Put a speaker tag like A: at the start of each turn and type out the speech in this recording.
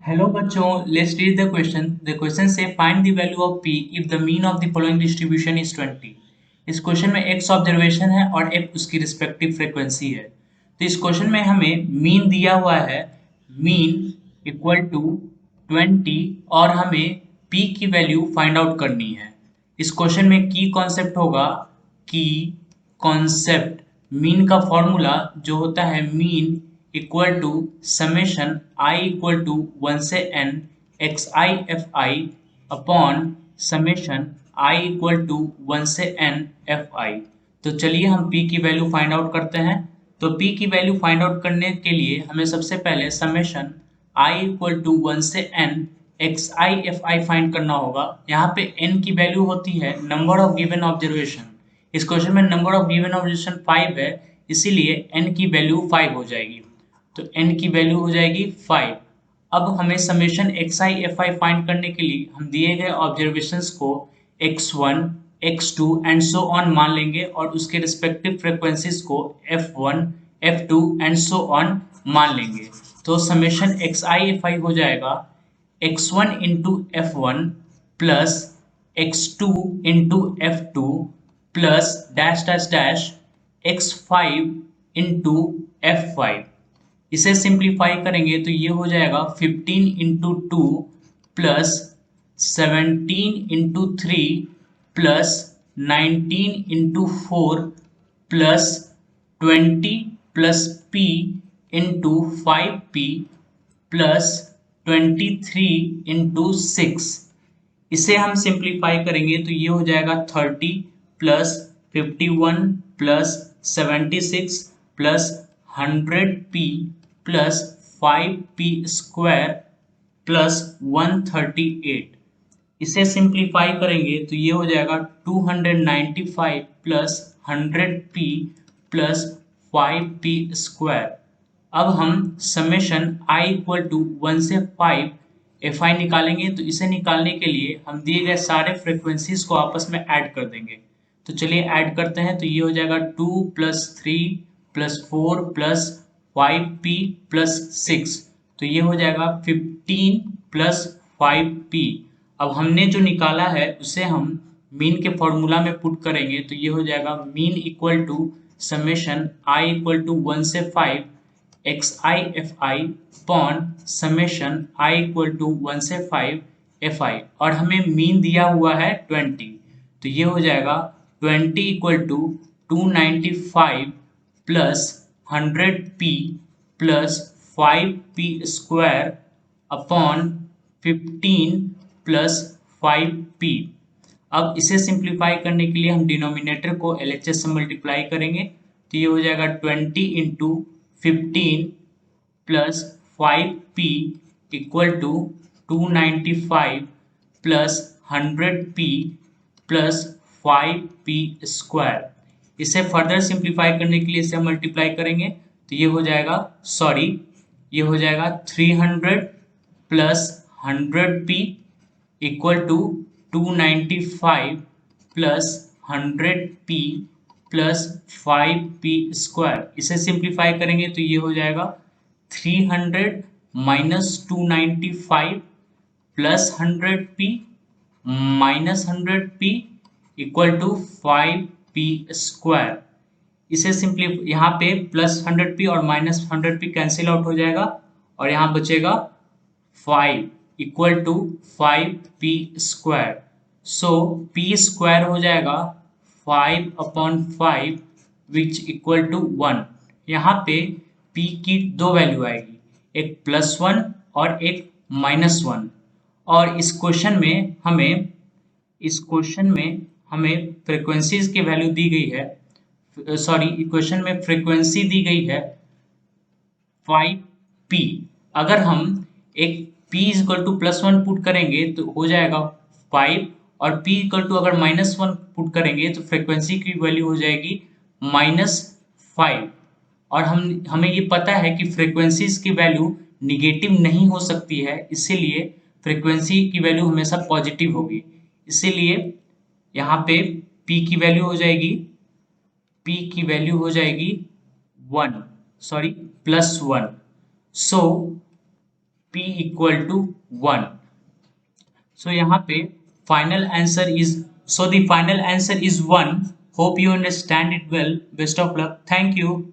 A: Hello बच्चों, let's read the question. The question से find the value of p if the mean of the following distribution is 20। इस question में x observation है और f उसकी respective frequency है। तो इस क्वेश्चन में हमें मीन दिया हुआ है, मीन इक्वल टू 20, और हमें p की वैल्यू फाइंड आउट करनी है। इस क्वेश्चन में की कॉन्सेप्ट होगा, की कॉन्सेप्ट मीन का फॉर्मूला जो होता है mean equal to summation i equal to 1 से n x i f i upon summation i equal to 1 से n एफ आई। तो चलिए हम p की वैल्यू फाइंड आउट करते हैं। तो p की वैल्यू फाइंड आउट करने के लिए हमें सबसे पहले समेशन i इक्वल टू 1 से n x i f I find करना होगा। यहाँ पे n की वैल्यू होती है नंबर ऑफ गिवन ऑब्जर्वेशन। इस क्वेश्चन में नंबर ऑफ गिवन ऑब्जर्वेशन 5 है, इसीलिए n की वैल्यू 5 हो जाएगी। तो n की वैल्यू हो जाएगी 5। अब हमें summation x i f I find करने के लिए हम दिए गए ऑब्जर्वेशंस को x1 x2 and so on मान लेंगे और उसके रिस्पेक्टिव फ्रीक्वेंसीज को f1 f2 and so on मान लेंगे। तो समेशन एक्स आई एफ आई हो जाएगा x1 into F one plus x2 into F two plus dash dash dash x5 into F five. इसे सिंप्लीफाई करेंगे तो ये हो जाएगा 15 into two plus 17 into three plus 19 into four plus 20 plus p into 5p plus 23 into six. इसे हम simplify करेंगे तो ये हो जाएगा 30 plus 51 plus 76 plus 100p plus 5p square plus 138। इसे सिंप्लीफाई करेंगे तो ये हो जाएगा 295 plus 100p plus 5p square. अब हम समेशन i इक्वल टू 1 से 5 एफ आई निकालेंगे। तो इसे निकालने के लिए हम दिए गए सारे फ्रीक्वेंसीज को आपस में ऐड कर देंगे। तो चलिए ऐड करते हैं। तो ये हो जाएगा 2 plus 3 plus 4 plus 5p plus 6। तो ये हो जाएगा 15 प्लस 5p। अब हमने जो निकाला है उसे हम मीन के फॉर्मूला में पुट करेंगे। तो ये हो जाएगा mean equal to summation i equal to 1 से 5 x i f i upon summation i equal to 1 से 5 एफ आई, और हमें मीन दिया हुआ है 20। तो ये हो जाएगा 20 equal to 295 plus 100p plus 5p square upon 15 plus 5p। अब इसे सिंप्लीफाई करने के लिए हम डिनोमिनेटर को LHS से मल्टीप्लाई करेंगे। तो ये हो जाएगा 20 into 15 plus 5p equal to 295 plus 100p plus 5p square. इसे फर्दर सिंप्लीफाई करने के लिए इसे मल्टीप्लाई करेंगे। तो ये हो जाएगा ये हो जाएगा 300 plus 100p equal to 295 plus 100p plus 5p square. इसे सिंप्लीफाई करेंगे तो ये हो जाएगा 300 minus 295 plus 100p minus 100p equal to 5p square. इसे सिंपली यहाँ पे प्लस 100p और माइनस 100p कैंसिल आउट हो जाएगा और यहाँ बचेगा 5 equal to 5p square. So p square हो जाएगा 5 अपॉन 5 विच इक्वल टू 1। यहाँ पे p की दो वैल्यू आएगी, एक +1 और एक -1। और इस क्वेश्चन में हमें फ्रीक्वेंसीज की वैल्यू दी गई है, सॉरी इक्वेशन में फ्रीक्वेंसी दी गई है 5p। अगर हम एक p इक्वल टू +1 पुट करेंगे तो हो जाएगा 5, और p इक्वल टू अगर -1 पुट करेंगे तो फ्रीक्वेंसी की वैल्यू हो जाएगी -5। और हमें ये पता है कि फ्रीक्वेंसीज की वैल्यू निगेटिव नहीं हो सकती है, इसीलिए फ्रीक्वेंसी की वैल्यू हमेशा पॉजिटिव होगी। इसीलिए यहाँ पे p की वैल्यू हो जाएगी 1, sorry +1। So P equal to 1। So यहाँ पे final answer is, so the final answer is 1। Hope you understand it well. Best of luck. Thank you.